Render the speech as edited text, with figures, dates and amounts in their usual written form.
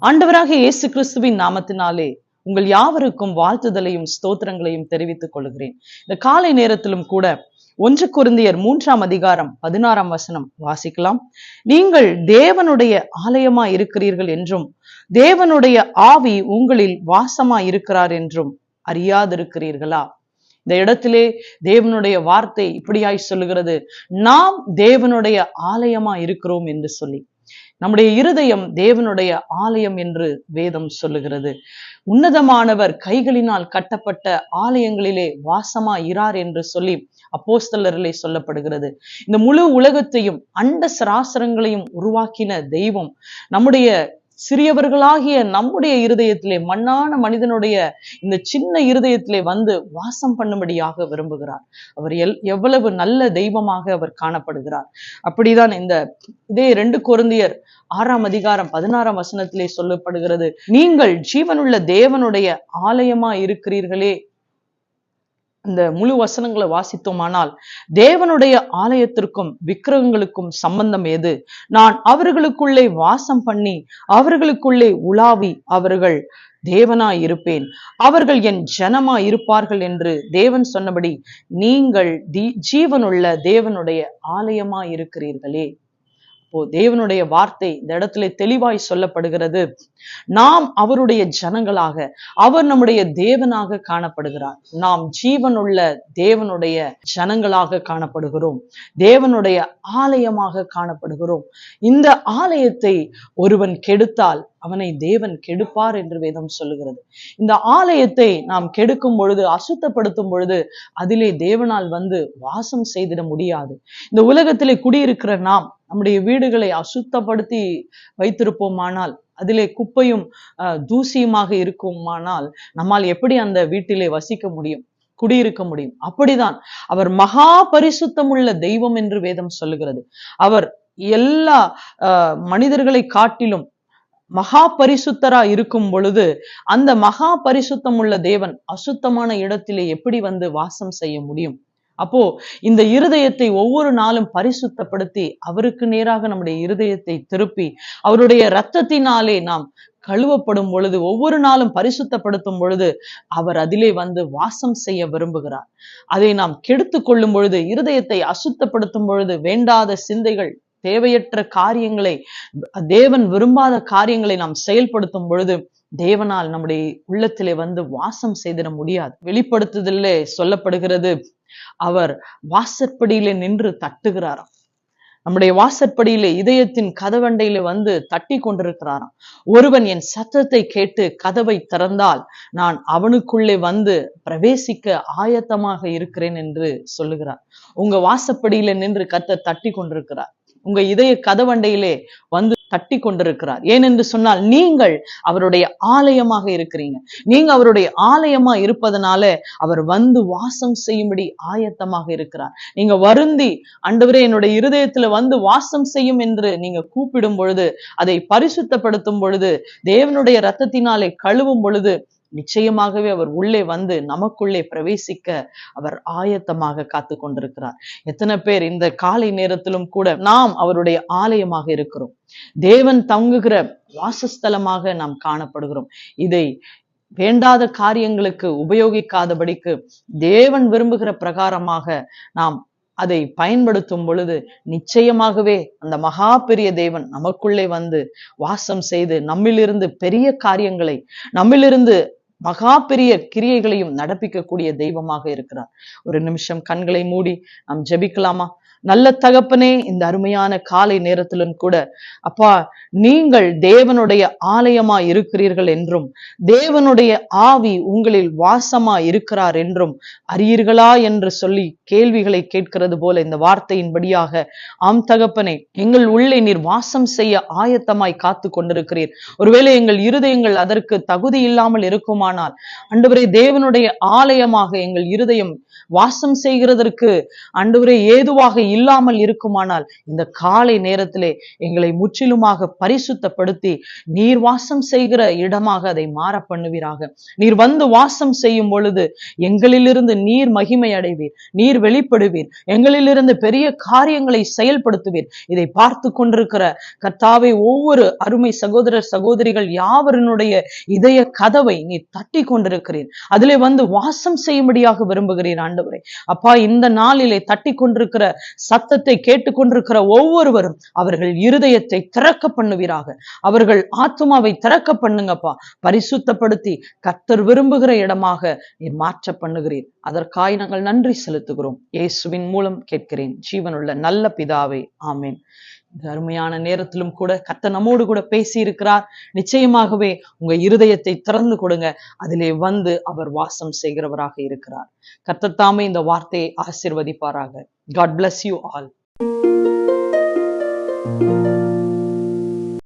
ஆண்டவராகிய இயேசு கிறிஸ்துவின் நாமத்தினாலே உங்கள் யாவருக்கும் வாழ்த்துதலையும் ஸ்தோத்திரங்களையும் தெரிவித்துக் கொள்கிறேன். இந்த காலை நேரத்திலும் கூட 1 கொரிந்தியர் 3ஆம் அதிகாரம் 16ஆம் வசனம் வாசிக்கலாம். நீங்கள் தேவனுடைய ஆலயமா இருக்கிறீர்கள் என்றும் தேவனுடைய ஆவி உங்களில் வாசமா இருக்கிறார் என்றும் அறியாதிருக்கிறீர்களா? இந்த இடத்திலே தேவனுடைய வார்த்தை இப்படியாய் சொல்லுகிறது, நாம் தேவனுடைய ஆலயமா இருக்கிறோம் என்று சொல்லி. நம்முடைய இருதயம் தேவனுடைய ஆலயம் என்று வேதம் சொல்லுகிறது. உன்னதமானவர் கைகளினால் கட்டப்பட்ட ஆலயங்களிலே வாசமா இரார் என்று சொல்லி அப்போஸ்தலரிலே சொல்லப்படுகிறது. இந்த முழு உலகத்தையும் அண்ட சராசரங்களையும் உருவாக்கின தெய்வம் நம்முடைய சிறியவர்களாகிய நம்முடைய இருதயத்திலே, மண்ணான மனிதனுடைய இந்த சின்ன இருதயத்திலே வந்து வாசம் பண்ணும்படியாக விரும்புகிறார். அவர் எவ்வளவு நல்ல தெய்வமாக அவர் காணப்படுகிறார். அப்படிதான் இதே 2 கொரிந்தியர் 6ஆம் அதிகாரம் 16ஆம் வசனத்திலே சொல்லப்படுகிறது, நீங்கள் ஜீவனுள்ள தேவனுடைய ஆலயமா இருக்கிறீர்களே. இந்த முழு வசனங்களை வாசித்தோமானால், தேவனுடைய ஆலயத்திற்கும் விக்கிரகங்களுக்கும் சம்பந்தம் எது? நான் அவர்களுக்குள்ளே வாசம் பண்ணி அவர்களுக்குள்ளே உலாவி அவர்கள் தேவனாய் இருப்பேன், அவர்கள் என் ஜனமாய் இருப்பார்கள் என்று தேவன் சொன்னபடி நீங்கள் ஜீவனுள்ள தேவனுடைய ஆலயமாய் இருக்கிறீர்களே. தேவனுடைய வார்த்தை இந்த இடத்துல தெளிவாய் சொல்லப்படுகிறது. நாம் அவருடைய ஜனங்களாக, அவர் நம்முடைய தேவனாக காணப்படுகிறார். நாம் ஜீவனுள்ள தேவனுடைய ஜனங்களாக காணப்படுகிறோம், தேவனுடைய ஆலயமாக காணப்படுகிறோம். இந்த ஆலயத்தை ஒருவன் கெடுத்தால் அவனை தேவன் கெடுப்பார் என்று வேதம் சொல்லுகிறது. இந்த ஆலயத்தை நாம் கெடுக்கும் பொழுது, அசுத்தப்படுத்தும் பொழுது அதிலே தேவனால் வந்து வாசம் செய்திட முடியாது. இந்த உலகத்திலே குடியிருக்கிற நாம் நம்முடைய வீடுகளை அசுத்தப்படுத்தி வைத்திருப்போமானால், அதிலே குப்பையும் தூசியுமாக இருக்குமானால், நம்மால் எப்படி அந்த வீட்டிலே வசிக்க முடியும், குடியிருக்க முடியும்? அப்படிதான் அவர் மகா பரிசுத்தம் உள்ள தெய்வம் என்று வேதம் சொல்லுகிறது. அவர் எல்லா மனிதர்களை காட்டிலும் மகா பரிசுத்தரா இருக்கும் பொழுது, அந்த மகா பரிசுத்தம் உள்ள தேவன் அசுத்தமான இடத்திலே எப்படி வந்து வாசம் செய்ய முடியும்? அப்போ இந்த இருதயத்தை ஒவ்வொரு நாளும் பரிசுத்தப்படுத்தி அவருக்கு நேராக நம்முடைய இருதயத்தை திருப்பி அவருடைய இரத்தத்தினாலே நாம் கழுவப்படும் பொழுது, ஒவ்வொரு நாளும் பரிசுத்தப்படுத்தும் பொழுது அவர் அதிலே வந்து வாசம் செய்ய விரும்புகிறார். அதை நாம் கெடுத்து கொள்ளும் பொழுது, இருதயத்தை அசுத்தப்படுத்தும் பொழுது, வேண்டாத சிந்தைகள், தேவையற்ற காரியங்களை, தேவன் விரும்பாத காரியங்களை நாம் செயல்படுத்தும் பொழுது தேவனால் நம்முடைய உள்ளத்திலே வந்து வாசம் செய்திட முடியாது. வெளிப்படுத்துதலே சொல்லப்படுகிறது, அவர் வாசற்படியிலே நின்று தட்டுகிறாராம். நம்முடைய வாசற்படியிலே, இதயத்தின் கதவண்டையில வந்து தட்டி கொண்டிருக்கிறாராம். ஒருவன் என் சத்தத்தை கேட்டு கதவை திறந்தால் நான் அவனுக்குள்ளே வந்து பிரவேசிக்க ஆயத்தமாக இருக்கிறேன் என்று சொல்லுகிறார். உங்க வாசப்படியில நின்று கர்த்தர் தட்டி கொண்டிருக்கிறார். உங்க இதய கதவண்டையிலே வந்து தட்டி கொண்டிருக்கிறார். ஏனென்று சொன்னால், நீங்கள் அவருடைய ஆலயமாக இருக்கிறீங்க. நீங்க அவருடைய ஆலயமா இருப்பதனால அவர் வந்து வாசம் செய்யும்படி ஆயத்தமாக இருக்கிறார். நீங்க வருந்தி, ஆண்டவரே என்னுடைய இருதயத்துல வந்து வாசம் செய்யும் என்று நீங்க கூப்பிடும் பொழுது, அதை பரிசுத்தப்படுத்தும் பொழுது, தேவனுடைய இரத்தத்தினாலே கழுவும் பொழுது, நிச்சயமாகவே அவர் உள்ளே வந்து நமக்குள்ளே பிரவேசிக்க அவர் ஆயத்தமாக காத்து கொண்டிருக்கிறார். எத்தனை பேர் இந்த காலை நேரத்திலும் கூட நாம் அவருடைய ஆலயமாக இருக்கிறோம், தேவன் தங்குகிற வாசஸ்தலமாக நாம் காணப்படுகிறோம். இதை வேண்டாத காரியங்களுக்கு உபயோகிக்காதபடிக்கு தேவன் விரும்புகிற பிரகாரமாக நாம் அதை பயன்படுத்தும் பொழுது, நிச்சயமாகவே அந்த மகா பெரிய தேவன் நமக்குள்ளே வந்து வாசம் செய்து நம்மிலிருந்து பெரிய காரியங்களை, நம்மிலிருந்து மகா பெரிய கிரியைகளையும் நடப்பிக்கக்கூடிய தெய்வமாக இருக்கிறார். ஒரு நிமிஷம் கண்களை மூடி நாம் ஜெபிக்கலாமா? நல்ல தகப்பனே, இந்த அருமையான காலை நேரத்திலும் கூட அப்பா, நீங்கள் தேவனுடைய ஆலயமா இருக்கிறீர்கள் என்றும் தேவனுடைய ஆவி உங்களில் வாசமா இருக்கிறார் என்றும் அறியீர்களா என்று சொல்லி கேள்விகளை கேட்கிறது போல இந்த வார்த்தையின்படியாக, ஆம் தகப்பனே, எங்கள் உள்ளே நீர் வாசம் செய்ய ஆயத்தமாய் காத்து கொண்டிருக்கிறீர். ஒருவேளை எங்கள் இருதயங்கள் அதற்கு தகுதி இல்லாமல் இருக்குமானால், ஆண்டவரே, தேவனுடைய ஆலயமாக எங்கள் இருதயம் வாசம் செய்கிறதற்கு ஆண்டவரே ஏதுவாக இல்லாமல் இருக்குமானால் இந்த காலை நேரத்திலே எங்களை முற்றிலுமாக பரிசுத்தப்படுத்தி நீர் வாசம் செய்கிற இடமாக அதை மாற பண்ணுவீராக. நீர் வந்து வாசம் செய்யும் பொழுது எங்களிலிருந்து நீர் மகிமை அடைவீர், நீர் வெளிப்படுவீர், எங்களிலிருந்து பெரிய காரியங்களை செயல்படுத்துவீர். இதை பார்த்து கொண்டிருக்கிற கர்த்தாவே, ஒவ்வொரு அருமை சகோதரர் சகோதரிகள் யாவருடைய இதய கதவை நீர் தட்டி கொண்டிருக்கிறீர். அதிலே வந்து வாசம் செய்யும்படியாக விரும்புகிறீர் ஆண்டவரே. அப்பா, இந்த நாளிலே தட்டி கொண்டிருக்கிற சத்தத்தை கேட்டுக்கொண்டிருக்கிற ஒவ்வொருவரும் அவர்கள் இருதயத்தை திறக்க பண்ணுவீராக. அவர்கள் ஆத்துமாவை திறக்க பண்ணுங்கப்பா. பரிசுத்தப்படுத்தி கர்த்தர் விரும்புகிற இடமாக நீர் மாற்ற பண்ணுகிறீர். அதற்காய் நாங்கள் நன்றி செலுத்துகிறோம். இயேசுவின் மூலம் கேட்கிறேன் ஜீவனுள்ள நல்ல பிதாவே, ஆமேன். இந்த அருமையான நேரத்திலும் கூட கர்த்தர் நம்மோடு கூட பேசி இருக்கிறார். நிச்சயமாகவே உங்க இருதயத்தை திறந்து கொடுங்க. அதிலே வந்து அவர் வாசம் செய்கிறவராக இருக்கிறார். கர்த்தர் தாமே இந்த வார்த்தையை ஆசீர்வதிப்பாராக. God bless you all.